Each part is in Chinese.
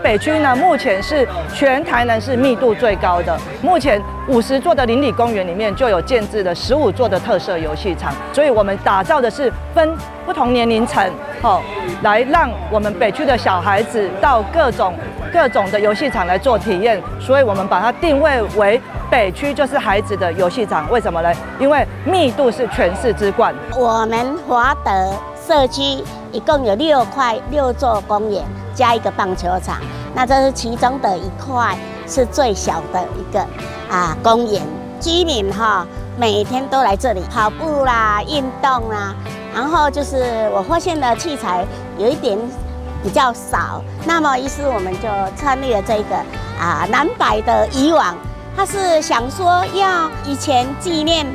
北区呢，目前是全台南市密度最高的，目前50座的邻里公园里面就有建置了15座的特色游戏场，所以我们打造的是分不同年龄层，来让我们北区的小孩子到各种的游戏场来做体验，所以我们把它定位为北区就是孩子的游戏场。为什么呢？因为密度是全市之冠。我们华德社区一共有6座公园加一个棒球场，那这是其中的一块，是最小的一个公园。居民每天都来这里跑步啦、运动啦，然后就是我发现的器材有一点比较少，那么于是我们就创立了这个南百的渔网，它是想说要以前纪念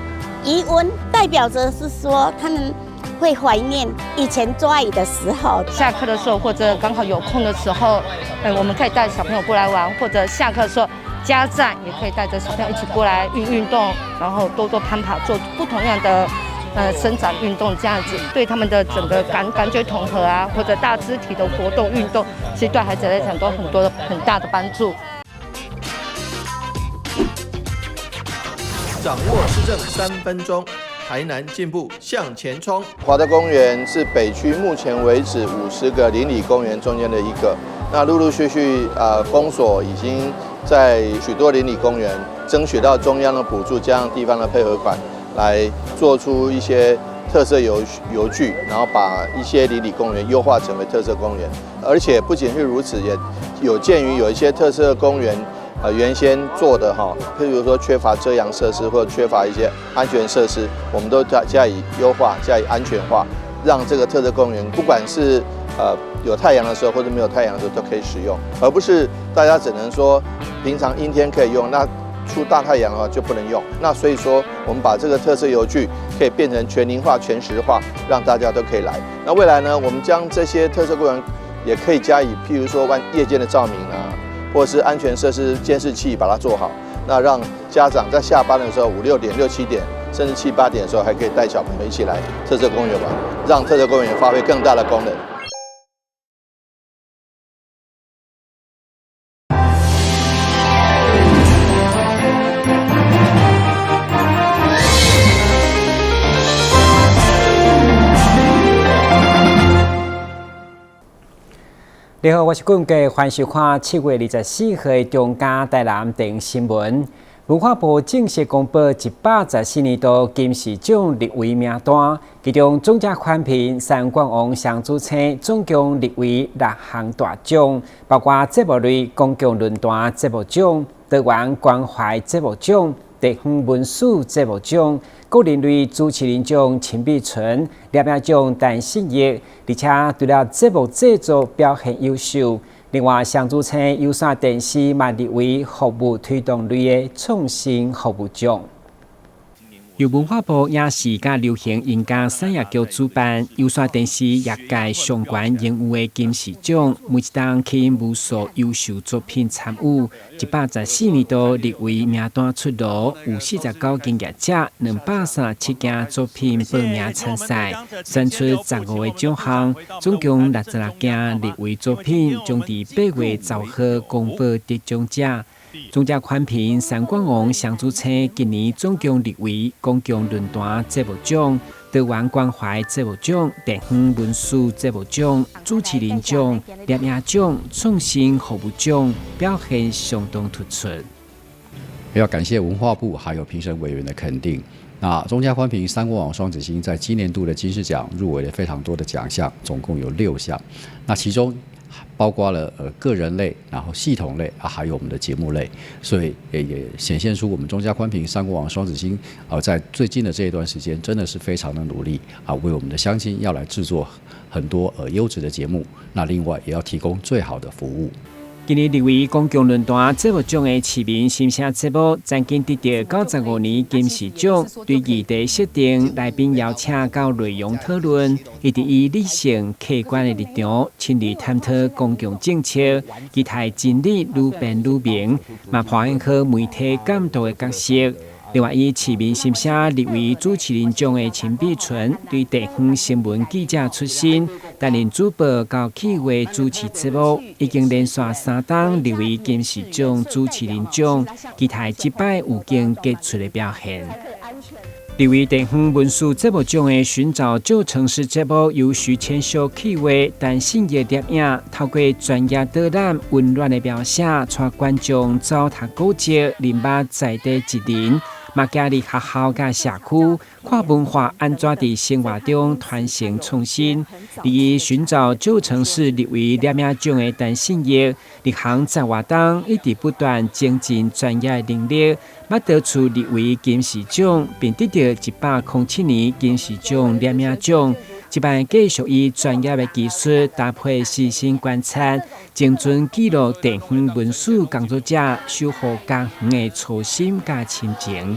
渔翁，代表着是说他们会怀念以前抓鱼的时候。下课的时候或者刚好有空的时候，我们可以带小朋友过来玩，或者下课的时候家长也可以带着小朋友一起过来运动，然后多攀爬，做不同样的伸展运动，这样子对他们的整个感觉统合或者大肢体的活动运动，其实对孩子来讲都很大的帮助。掌握施政3分钟，台南进步向前冲。华德公园是北区目前为止50个邻里公园中间的一个。那陆陆续续公所已经在许多邻里公园争取到中央的补助，加上地方的配合款，来做出一些特色游具，然后把一些邻里公园优化成为特色公园。而且不仅是如此，也有鉴于有一些特色公园原先做的譬如说缺乏遮阳设施或者缺乏一些安全设施，我们都加以优化、加以安全化，让这个特色公园不管是有太阳的时候或者没有太阳的时候都可以使用，而不是大家只能说平常阴天可以用，那出大太阳的话就不能用。那所以说，我们把这个特色游具可以变成全龄化、全时化，让大家都可以来。那未来呢，我们将这些特色公园也可以加以，譬如说夜间的照明或者是安全设施监视器把它做好，那让家长在下班的时候5、6点、6、7点，甚至7、8点的时候，还可以带小朋友一起来特色公园玩，让特色公园发挥更大的功能。你好，我是俊杰，欢迎收看7月24号的中嘉台南电影新闻。文化部正式公布114年度金市奖入围名单，其中总价款评3冠王双子星总共入围6项大奖，包括节目类公共论坛节目奖、台湾关怀节目奖、地方文史节目奖、个人类主持人奖陈碧纯、摄影奖陈信业，而且除了节目制作表现优秀，另外双子星有线电视嘛入围服务推动类的创新服务奖。由文化部影视甲流行音乐产业局主办，有线电视业界相关应有的金市奖，每一档吸引无数优秀作品参与。114年度入围名单出炉，有49间业者、237件作品报名参赛，选出15个奖项，总共66件入围作品，将伫8月10号公布得奖者。总价款评3冠王双子星今年总共入围公共论坛节目奖、台湾关怀节目奖、地方文史节目奖、主持人奖、摄影奖、创新服务奖，表现相当突出。要感谢文化部还有评审委员的肯定。那中嘉宽屏3冠王双子星在今年度的金狮奖入围了非常多的奖项，总共有6项。那其中包括了个人类，然后系统类还有我们的节目类，所以也显现出我们中嘉宽屏3冠王双子星在最近的这一段时间真的是非常的努力为我们的乡亲要来制作很多优质的节目，那另外也要提供最好的服务。今年入围公共论坛节目奖的市民心声节目，曾经得到95年金狮奖，对议题设定、来宾邀请到内容讨论，一直以理性客观的立场，深入探讨公共政策，期待真理愈辩愈明，嘛扮演好媒体监督的角色。另外，以市民心声立为主持人奖的陈碧纯，对地方新闻记者出身，担任主播到企划主持节目，已经连续3档立为金视奖主持人奖，期待这摆有更杰出的表现。立为地方文书节目奖的寻找旧城市节目，由徐千秀企划，但深夜摄影透过专业导览、温暖的描写，带观众走踏古迹，认捌在地一人。嘛，加入学校甲社区，看文化安怎伫生活中传承创新。以寻找旧城市立为摄影奖的陈信业，入行在活动一直不断精进专业能力，嘛得出立为金视奖，并得到107年金视奖摄影奖。这摆继续以专业的技术搭配细心观察，精准记录地方文史工作者守护家园的初心甲亲情。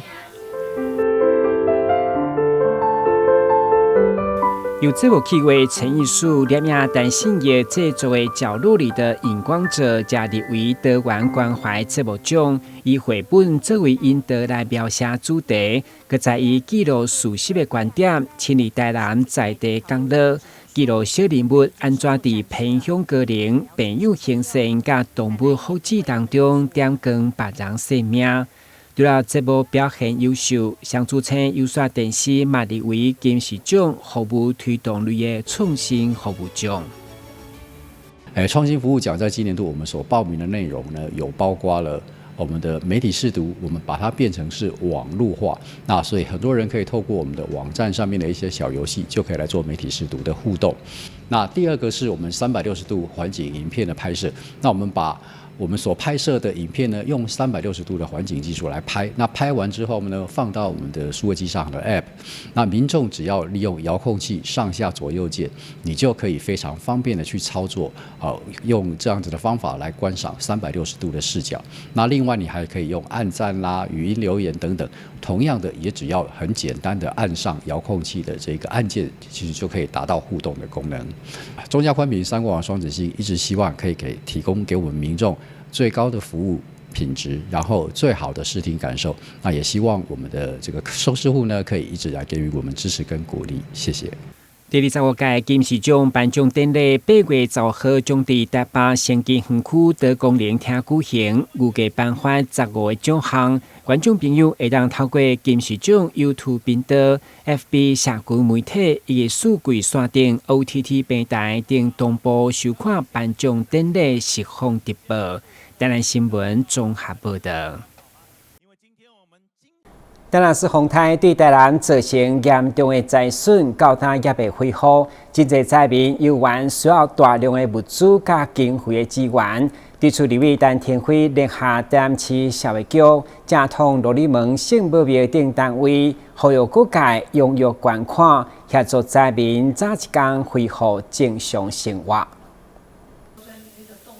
由这部企划陈艺术摄影陈信业制作的角落里的荧光者，加入为台湾关怀节目奖，以绘本作为引导来描写主题，佮在以记录事实的观点，亲历台南在地工作，记录小人物安怎伫偏乡高龄、朋友形成甲动物福祉当中点光别人生命。除了节目表现优秀，乡主村优线电视嘛立为金视奖服务推动类的创新服务奖。创新服务奖在今年度我们所报名的内容呢，有包括了我们的媒体识读，我们把它变成是网络化，那所以很多人可以透过我们的网站上面的一些小游戏，就可以来做媒体识读的互动。那第二个是我们360度环景影片的拍摄，那我们把我们所拍摄的影片呢，用360度的环景技术来拍。那拍完之后呢，放到我们的数位机上的 App。那民众只要利用遥控器上下左右键，你就可以非常方便的去操作。用这样子的方法来观赏360度的视角。那另外你还可以用按赞啦、语音留言等等，同样的也只要很简单的按上遥控器的这个按键，其实就可以达到互动的功能。中嘉宽频3国网双子星一直希望可以提供给我们民众最高的服务品质，然后最好的视听感受。那也希望我们的这个收视户呢，可以一直来给予我们支持跟鼓励。谢谢。第25届金视奖颁奖典礼8月10號將在台北城基園區德公園廳舉行，預計頒發15個獎項。觀眾朋友會當透過金視獎 YouTube 頻道、FB 社群媒體以及數據線頂 OTT 平台等同步收看頒獎典禮實況直播。台南新聞綜合報道。台南市風台對台南造成嚴重的災損，到今也未恢復。真濟災民有緣需要大量的物資加經費的資源。地處立委陳天輝聯下台南市消費局、正統羅里門性保育等單位，呼籲各界踴躍捐款，協助災民早一天恢復正常生活。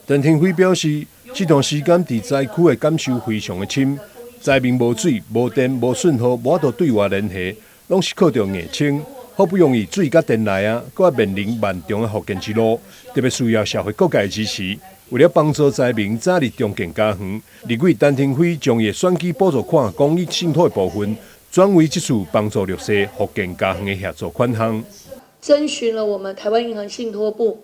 陳天輝表示，這段時間在災區的感受非常的深。災民無水、無電、無信號，無法度對外聯繫，攏是靠着硬撐。好不容易水甲電來啊，閣面臨漫長的復健之路，特別需要社會各界的支持。為了幫助災民早日重建家園，立委陳天輝將伊選舉補助款公益信託的部分，轉為這次幫助弱勢復建家園的協助款項。徵詢了我們台灣銀行信託部，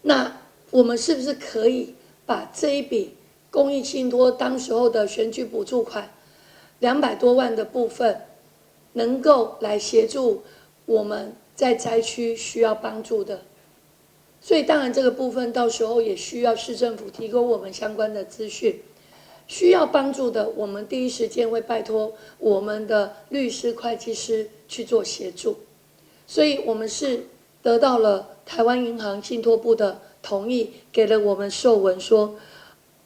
那我們是不是可以把這一筆公益信託當時候的選舉補助款200多萬的部分，能夠來協助我們在災區需要幫助的，所以當然這個部分到時候也需要市政府提供我們相關的資訊。需要幫助的，我們第一時間會拜託我們的律師、會計師去做協助。所以我們是得到了台灣銀行信託部的同意，給了我們受文說，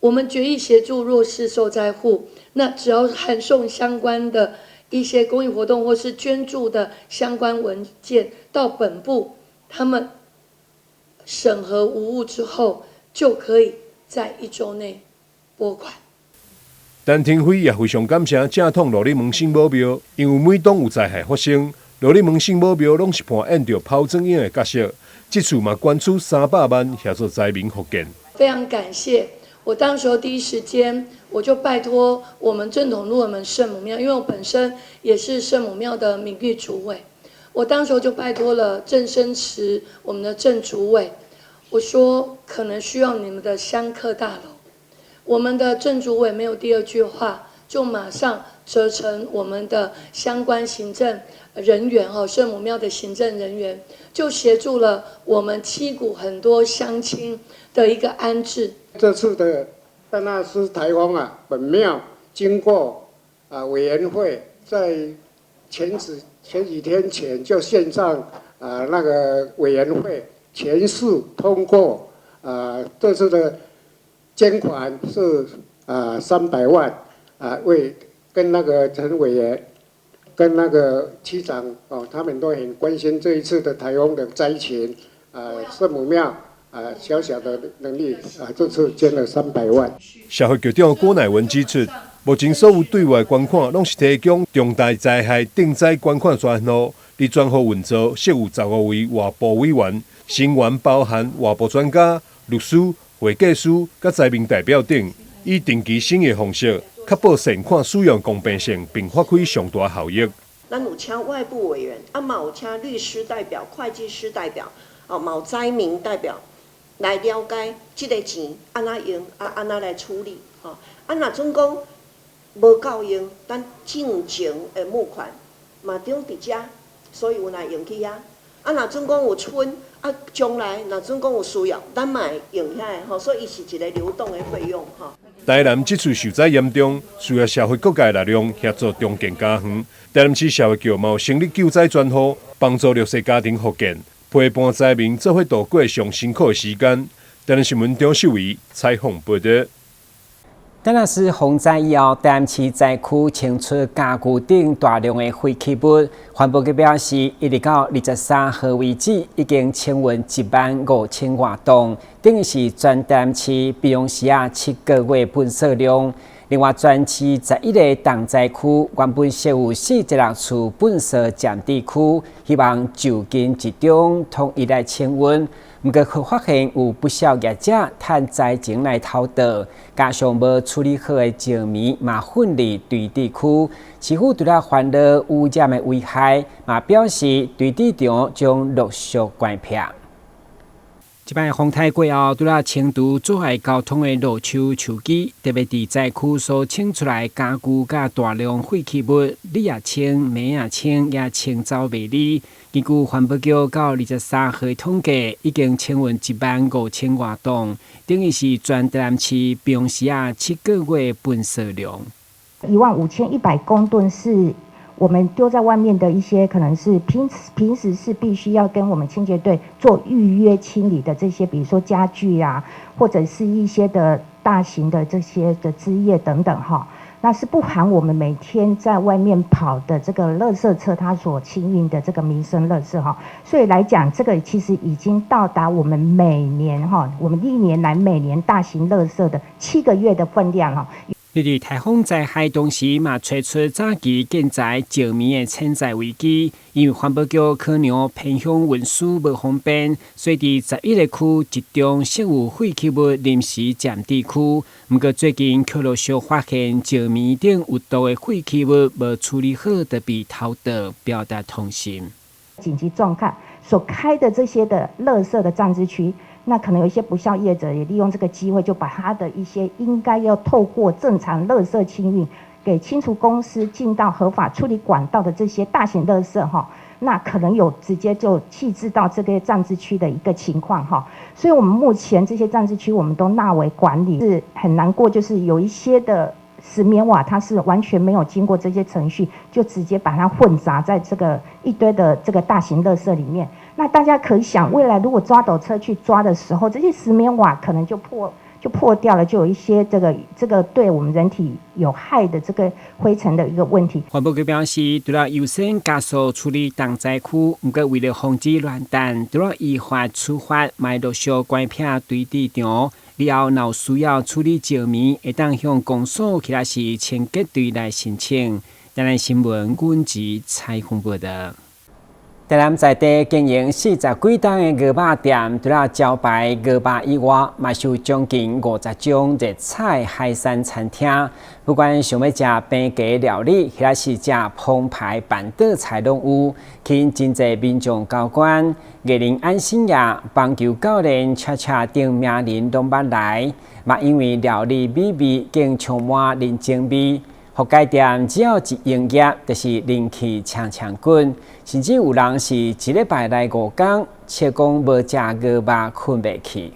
我們決意協助弱勢受災戶，那只要函送相關的一些公益活動或是捐助的相關文件到本部，他們審核無誤之後，就可以在1週內撥款。陳天輝也非常感謝正統羅里門聖母廟，因為每當有災害發生，羅里門聖母廟攏是扮演着拋磚引的角色，這次嘛捐出300萬協助災民復建。非常感謝我当时候第一时间我就拜托我们正统鹿耳门圣母庙，因为我本身也是圣母庙的名誉主委，我当时候就拜托了郑生祠我们的郑主委，我说可能需要你们的香客大楼。我们的郑主委没有第二句话，就马上责成我们的相关行政人员圣母庙的行政人员，就协助了我们七股很多乡亲的一个安置。这次的丹纳斯台风本庙经过委员会在前几天前就线上那个委员会全数通过这次的捐款是300万为跟那个陈委员跟那个区长他们都很关心这一次的台风的灾情圣母庙小小的能力这次捐了300万。社会局长郭乃文指出，目前所有对外捐款拢是提供重大灾害赈灾捐款专户，伫专户运作设有15位外部委员，成员包含外部专家、律师、会计师、甲灾民代表等，以定期审议方式，确保善款使用公平性，并发挥上大效益。咱有请外部委员，嘛有请律师代表、会计师代表，嘛有灾民代表来了解这个钱安怎用，安怎来处理。若准讲无够用，咱进前的募款嘛中伫遮，所以有来用去啊。若准讲有剩，将来若准讲有需要，咱嘛会用遐所以伊是一个流动的费用台南这次受灾严重，需要社会各界力量协助重建家园。台南市社会局嘛有成立救灾专户，帮助弱势家庭复建，陪伴灾民做伙度过上辛苦的时间。台南新闻张秀仪采访报道。丹纳斯洪灾以后，台南市灾区清出家具等大量的废弃物。环保局表示，一直到23号为止，已经清运15000外吨，等于是全台南市比用时7个月喷射量。另外，全市11个重灾区原本设有46处喷射占地区，希望就近集中统一来清运。不过，却发现有不少业者趁灾情来偷盗，加上无处理好的石棉嘛混入对地区，市府除了烦恼污染的危害，嘛表示对地场将陆续关闭。一摆风台过后，除了清除阻碍交通的路树枝，特别伫灾区所清出来家具甲大量废弃物，你也清，梅也清，也清走袂离。根据环保局到23号统计，已经清运15000外吨，等于是全台南市平时7个月喷射量。15100公吨是我们丢在外面的一些，可能是平时是必须要跟我们清洁队做预约清理的这些，比如说家具啊，或者是一些的大型的这些的枝叶等等那是不含我们每天在外面跑的这个垃圾车它所清运的这个民生垃圾所以来讲，这个其实已经到达我们每年我们1年来每年大型垃圾的7个月的分量日日台风灾害同时，嘛推出早期建材石棉的迁载危机，因为环保局可能偏向运输不方便，所以伫11个区集中设有废弃物临时占地区。不过最近却陆续发现石棉等有毒的废弃物无处理好，就被偷盗，表达痛心。紧急状况所开的这些的垃圾的暂置区。那可能有一些不肖业者也利用这个机会，就把他的一些应该要透过正常垃圾清运，给清除公司进到合法处理管道的这些大型垃圾那可能有直接就弃置到这个暂置区的一个情况所以我们目前这些暂置区我们都纳为管理，是很难过，就是有一些的石棉瓦它是完全没有经过这些程序，就直接把它混杂在这个一堆的这个大型垃圾里面。那大家可以想，未来如果抓斗车去抓的时候，这些石棉瓦可能就破掉了，就有一些这个对我们人体有害的这个灰尘的一个问题。环保局表示，除了优先加速处理重灾区，不过为了防止乱弹，除了依法处罚，卖陆续关闭对地场。以后若需要处理石棉，会当向公所其他市清洁队来申请。台南新闻阮子采访报道。台南在地经营40几档的鹅肉店，除了招牌鹅肉以外，嘛有将近50种热菜海产餐厅。不管想要食平价料理，或者是食澎湃板豆菜拢有，吸引真侪民众高官。艺人安心亚、棒球教练恰恰等名人拢捌来，嘛因为料理美味，更充满人情味。福佳店只要一营业，就是人气强强滚，甚至有人是一礼拜来5天，却讲无食鹅肉困袂去。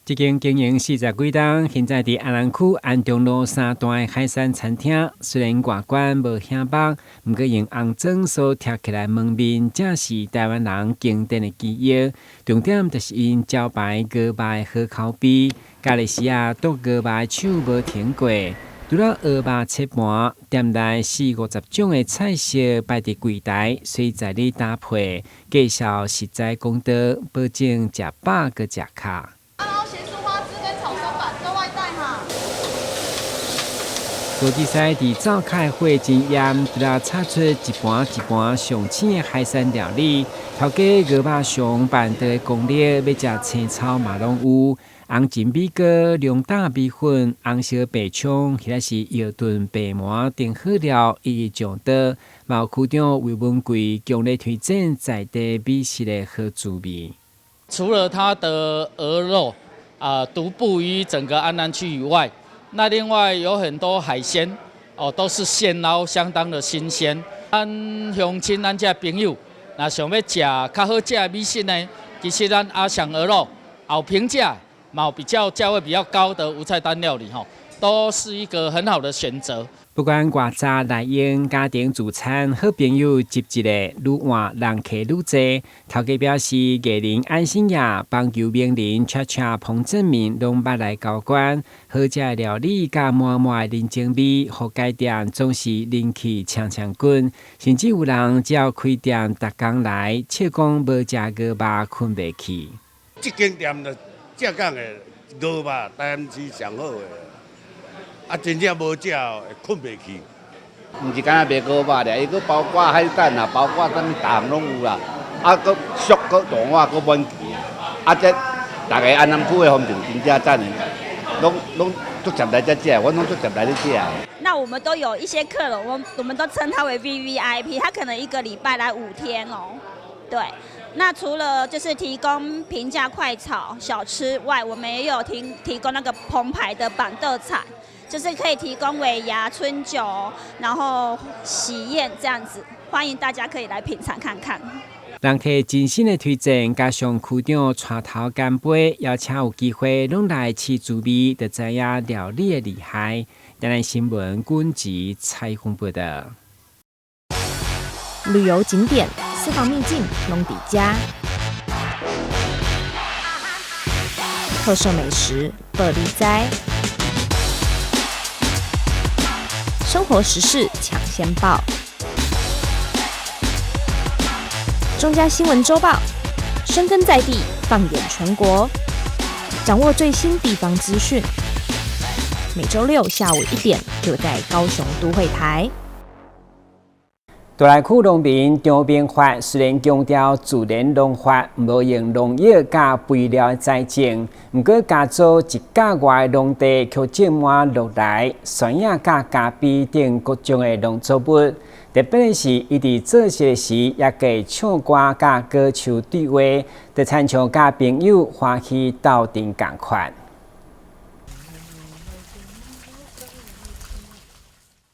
这间经营40几档，现在伫安南区安中路3段的海产餐厅，虽然外观无显白，不过用红砖所贴起来门面，正是台湾人经典的记忆。重点就是因招牌鹅肉好口味，咖喱时啊剁鹅肉手无停过。除了鹅肉切盘，店内40-50种的菜色摆伫柜台，随在你搭配，介绍实在公道，保证食饱个食卡。咸酥花枝跟炒生板做外带哈。高丽菜伫灶开火真腌，除了炒出一盘一盘上青的海产料理，头家鹅肉上板豆的功力，要食青草嘛拢有。红金米糕、龙胆米粉、红烧白葱，或者是药炖白馍等好料一一上桌。毛区长魏文贵强烈推荐在地美食的好滋味。除了它的鹅肉独步于整个安南区以外，那另外有很多海鲜都是现捞，相当的新鲜。咱乡亲咱这朋友，那想要吃较好吃的美食呢，其实咱阿翔鹅肉好平价。比较价位比较高的无菜单料理都是一个很好的选择。不管外早来用家庭聚餐，好朋友集一个，愈换人客愈多。头家表示，艺人安心亚、棒球名人恰恰、彭正明拢捌来交关，好食的料理加满满的人情味，福佳店总是人气强强滚。甚至有人只要开店，逐工来，却讲无食鹅肉困袂去。这间店的。正港的鹅肉，台南市上好的，真正无食会困袂去。毋是干那卖鹅肉俩，伊佫包括海胆啦，包括啥物大项拢有啦。佫俗佫大碗佫满期。这大个安南区的风景真正赞的，拢足常来这食，我拢足常来这食。那我们都有一些客人，我们都称他为 VVIP， 他可能1个礼拜来5天哦，对。那除了就是提供平价快炒小吃外，我们也有提供那个澎湃的板豆菜，就是可以提供尾牙、春酒，然后喜宴这样子，欢迎大家可以来品尝看看。人客真心的推荐，加上区长带头干杯，邀请有机会拢来试滋味，就知影料理的厉害。台南新闻军籍采访报道。旅游景点、私房秘境拢底家，特色美食乐利哉，生活时事抢先报，中嘉新闻周报，深耕在地，放眼全国，掌握最新地方资讯。每周6下午1点，就在高雄都会台。大内区农民张明发虽然强调自然农法，无用农药加肥料栽种，不过加做1甲外农地却种满落来，酸叶加咖啡等各种的农作物。特别的是，伊伫做事时也加唱歌加歌手对话，就亲像甲朋友欢喜斗阵共款。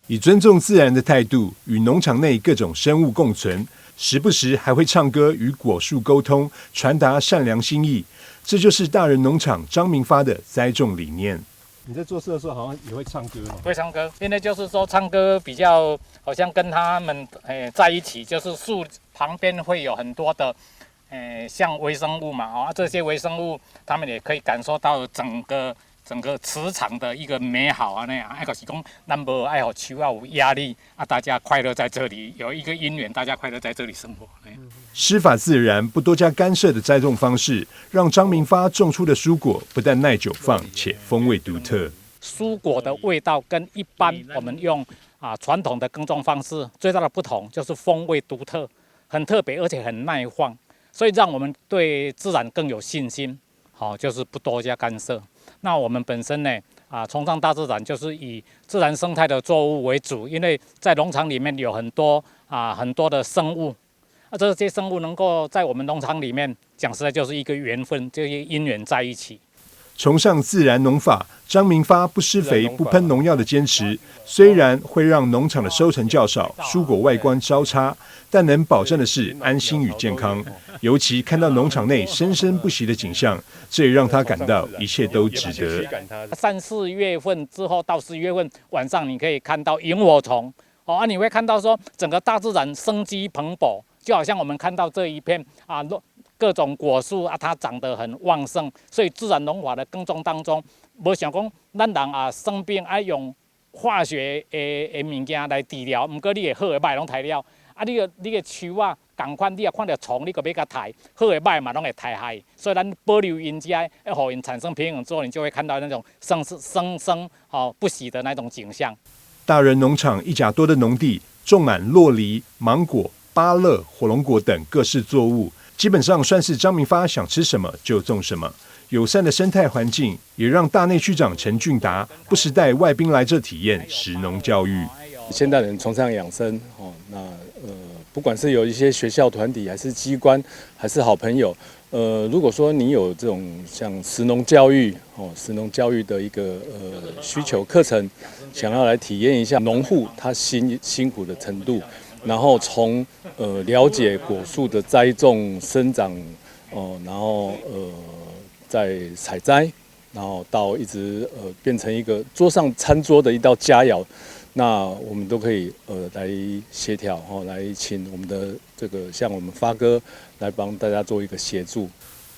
以尊重自然的态度与农场内各种生物共存，时不时还会唱歌与果树沟通，传达善良心意。这就是大人农场张明发的栽种理念。你在做事的时候好像也会唱歌吗？会唱歌，因为就是说唱歌比较好像跟他们在一起，就是树旁边会有很多的像微生物嘛，这些微生物他们也可以感受到整个磁场的一个美好啊，那样，就是讲，咱无爱互树啊有压力啊，大家快乐在这里，有一个因缘，大家快乐在这里生活。师法自然、不多加干涉的栽种方式，让张明发种出的蔬果不但耐久放，且风味独特。蔬果的味道跟一般我们用传统的耕种方式最大的不同就是风味独特。很特别，而且很耐放，所以让我们对自然更有信心。好，就是不多加干涉。那我们本身呢，崇尚大自然，就是以自然生态的作物为主，因为在农场里面有很多的生物，这些生物能够在我们农场里面，讲实在就是一个缘分，就是因缘在一起。崇尚自然农法，张明发不施肥、不喷农药的坚持，虽然会让农场的收成较少，蔬果外观稍差，但能保证的是安心与健康。尤其看到农场内生生不息的景象，这也让他感到一切都值得。3、4月份之后到11月份晚上，你可以看到萤火虫你会看到说整个大自然生机蓬勃，就好像我们看到这一片各种果树它长得很旺盛，所以自然农法的耕种当中，无想讲咱人生病爱用化学的物件来治疗，不过你的好的歹拢杀了，你的树同款，你也看到虫，你个要甲杀，好的歹嘛拢会杀害，所以咱保留因家，要让因产生平衡之后，你就会看到那种生不息的那种景象。大人农场1甲多的农地，种满酪梨、芒果、芭乐、火龙果等各式作物。基本上算是张明发想吃什么就种什么，友善的生态环境也让大内区长陈俊达不时带外宾来这体验食农教育。现代人崇尚养生不管是有一些学校团体，还是机关，还是好朋友，如果说你有这种像食农教育食农教育的一个需求课程，想要来体验一下农户他辛苦的程度。然后从了解果树的栽种、生长，然后再采摘，然后到一直变成一个桌上餐桌的一道佳肴，那我们都可以来协调来请我们的这个像我们发哥来帮大家做一个协助。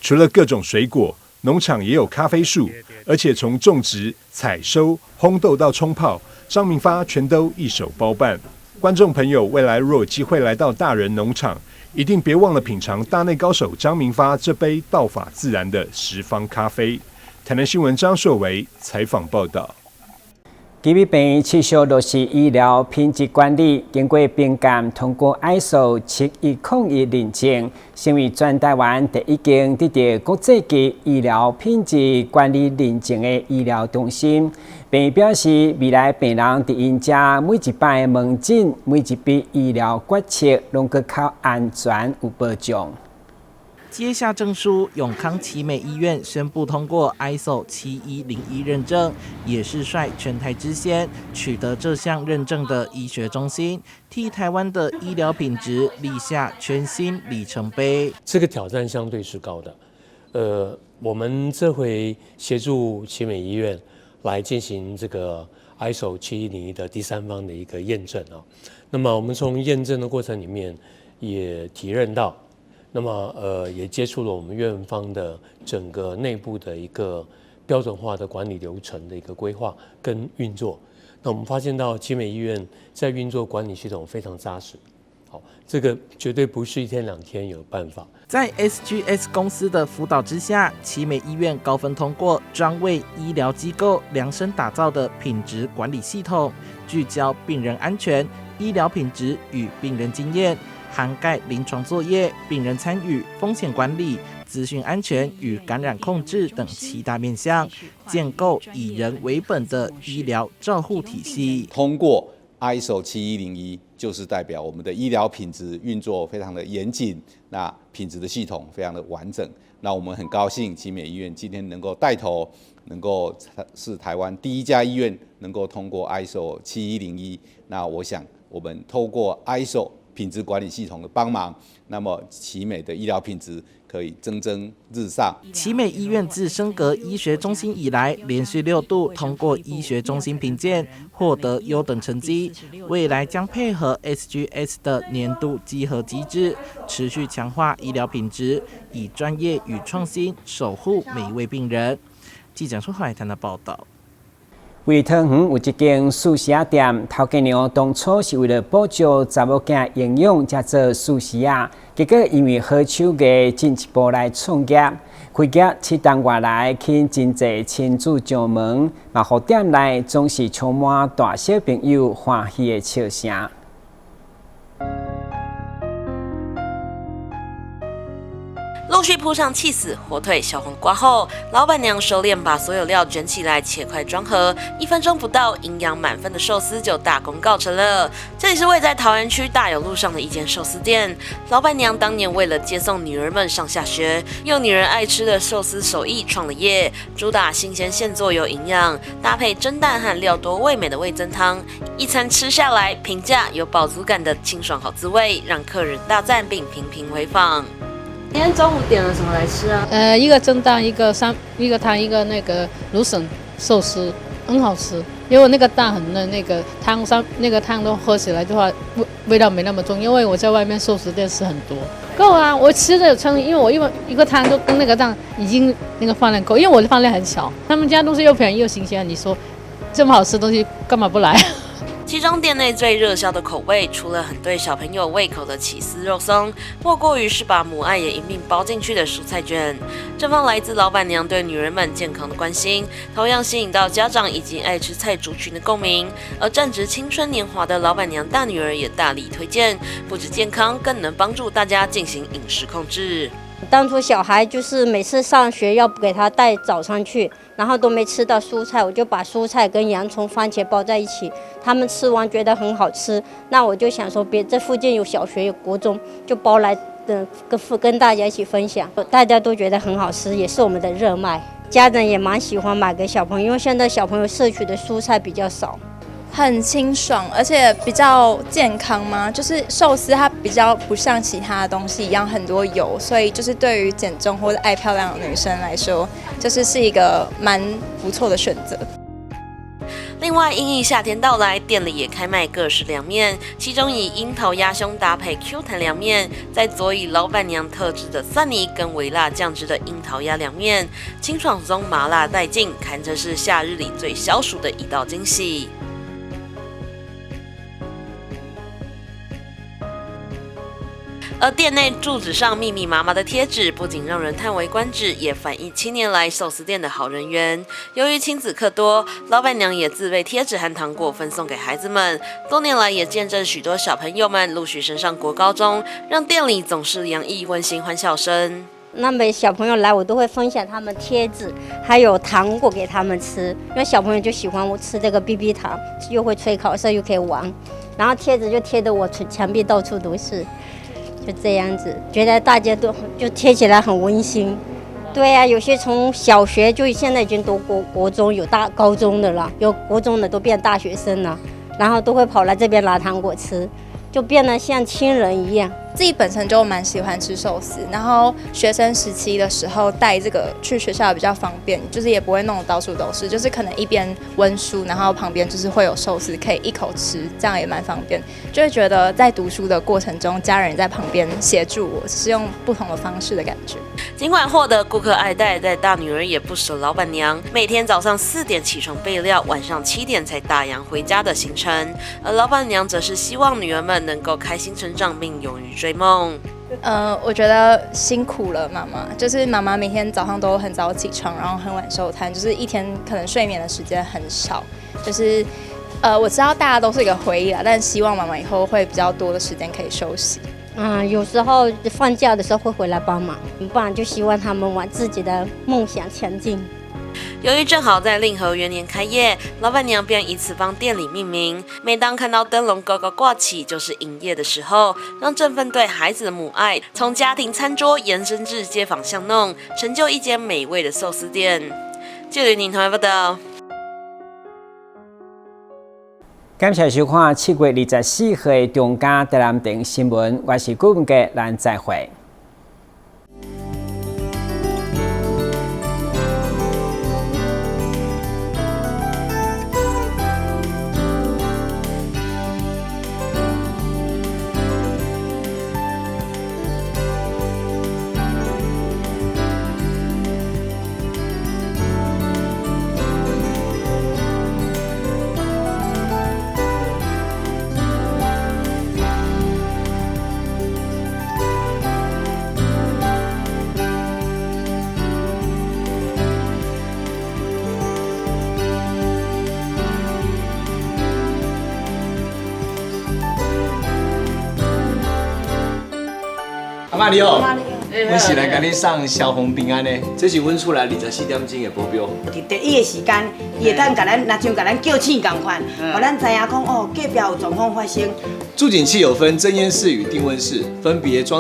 除了各种水果，农场也有咖啡树，而且从种植、采收、烘豆到冲泡，张明发全都一手包办。观众朋友，未来若有机会来到大人农场，一定别忘了品尝大内高手张明发这杯道法自然的十方咖啡。台南新闻张硕维采访报道。基北病院持续落实医疗品质管理，经过评鉴通过 ISO 7101认证，成为全台湾第一间得到国际级医疗品质管理认证的医疗中心。并表示，未来病人伫因家每一摆门诊、每一笔医疗决策，拢更靠安全有保障。接下证书，永康奇美医院宣布通过 ISO 7101认证，也是率全台之先取得这项认证的医学中心，替台湾的医疗品质立下全新里程碑。这个挑战相对是高的，我们这回协助奇美医院来进行这个 ISO 7101的第三方的一个验证啊。那么我们从验证的过程里面也体认到。那么也接触了我们院方的整个内部的一个标准化的管理流程的一个规划跟运作。那我们发现到奇美医院在运作管理系统非常扎实，好，这个绝对不是1天2天有办法。在 SGS 公司的辅导之下，奇美医院高分通过专为医疗机构量身打造的品质管理系统，聚焦病人安全、医疗品质与病人经验。涵盖临床作业、病人参与、风险管理、资讯安全与感染控制等7大面向，建构以人为本的医疗照护体系。通过 ISO 7101，就是代表我们的医疗品质运作非常的严谨，那品质的系统非常的完整。那我们很高兴，奇美医院今天能够带头，能够是台湾第一家医院能够通过 ISO 7101。那我想，我们透过 ISO品质管理系统的帮忙，那么奇美的医疗品质可以蒸蒸日上。奇美医院自升格医学中心以来，连续6度通过医学中心评鉴，获得优等成绩。未来将配合 SGS 的年度稽核机制，持续强化医疗品质，以专业与创新守护每一位病人。记者出海滩的报道。维汤园有一间素食店，头家娘当初是为了补助查某囝营养，才做素食啊。结果因为好手艺，进一步来创业。开业7档外来，吸引真侪亲子上门，嘛，互店内总是充满大小朋友欢喜的笑声。后续铺上起司、火腿、小黄瓜后，老板娘熟练把所有料卷起来，切块装盒，1分钟不到，营养满分的寿司就大功告成了。这里是位在桃园区大有路上的一间寿司店，老板娘当年为了接送女儿们上下学，用女人爱吃的寿司手艺创了业，主打新鲜现做有营养，搭配蒸蛋和料多味美的味噌汤，一餐吃下来，平价有饱足感的清爽好滋味，让客人大赞并频频回访。今天中午点了什么来吃啊？一个蒸蛋，一个汤，一个那个芦笋寿司，很好吃。因为那个蛋很嫩，那个汤都喝起来的话，味道没那么重。因为我在外面寿司店吃很多，够啊！我吃的有撑，因为我一个汤就跟那个蛋已经那个饭量够，因为我的饭量很小。他们家东西又便宜又新鲜，你说这么好吃的东西干嘛不来？其中店内最热销的口味，除了很对小朋友胃口的起司肉松，莫过于是把母爱也一并包进去的蔬菜卷。这方来自老板娘对女人们健康的关心，同样吸引到家长以及爱吃菜族群的共鸣。而正值青春年华的老板娘大女儿也大力推荐，不止健康，更能帮助大家进行饮食控制。当初小孩就是每次上学要给他带早餐去，然后都没吃到蔬菜，我就把蔬菜跟洋葱、番茄包在一起，他们吃完觉得很好吃，那我就想说，这附近有小学有国中，就包来跟大家一起分享，大家都觉得很好吃，也是我们的热卖，家长也蛮喜欢买给小朋友，因为现在小朋友摄取的蔬菜比较少。很清爽，而且比较健康嘛。就是寿司它比较不像其他的东西一样很多油，所以就是对于减重或者爱漂亮的女生来说，是一个蛮不错的选择。另外，因应夏天到来，店里也开卖各式凉面，其中以樱桃鸭胸搭配 Q 弹凉面，再佐以老板娘特制的蒜泥跟微辣酱汁的樱桃鸭凉面，清爽中麻辣带劲，堪称是夏日里最消暑的一道惊喜。而店内柱子上密密麻麻的贴纸，不仅让人叹为观止，也反映7年来寿司店的好人缘。由于亲子客多，老板娘也自备贴纸和糖果分送给孩子们。多年来也见证许多小朋友们陆续升上国高中，让店里总是洋溢温馨欢笑声。那每小朋友来，我都会分享他们贴纸，还有糖果给他们吃，因为小朋友就喜欢我吃这个 BB 糖，又会吹口哨又可以玩，然后贴纸就贴得我墙壁到处都是。就这样子，觉得大家都就贴起来很温馨。对啊，有些从小学就现在已经读国中，有高中的了，有国中的都变大学生了，然后都会跑来这边拿糖果吃，就变得像亲人一样。自己本身就蛮喜欢吃寿司，然后学生时期的时候带这个去学校比较方便，就是也不会弄得到处都是，就是可能一边温书，然后旁边就是会有寿司可以一口吃，这样也蛮方便。就会觉得在读书的过程中，家人在旁边协助我，只是用不同的方式的感觉。尽管获得顾客爱戴，但大女儿也不舍老板娘每天早上4点起床备料，晚上7点才打烊回家的行程。而老板娘则是希望女儿们能够开心成长，并勇于追梦。我觉得辛苦了妈妈，就是妈妈每天早上都很早起床，然后很晚收摊，就是一天可能睡眠的时间很少。就是我知道大家都是一个回忆啦，但希望妈妈以后会比较多的时间可以休息。有时候放假的时候会回来帮忙，不然就希望他们往自己的梦想前进。由于正好在令和元年开业，老板娘便以此帮店里命名。每当看到灯笼高高挂起，就是营业的时候，让这份对孩子的母爱从家庭餐桌延伸至街坊巷弄，成就一间美味的寿司店。记者林同报道。感谢收看7月24日的中嘉台南电新闻，我是顾文杰，咱再会。阿妈你好。阮是来甲你送消防平安的，这是阮厝内24点钟的保镖。伫第一个时间，伊会当甲咱，若像甲咱叫醒共款，互咱知影讲哦，隔壁有状况发生。助警器有分侦烟室与定温室，分别装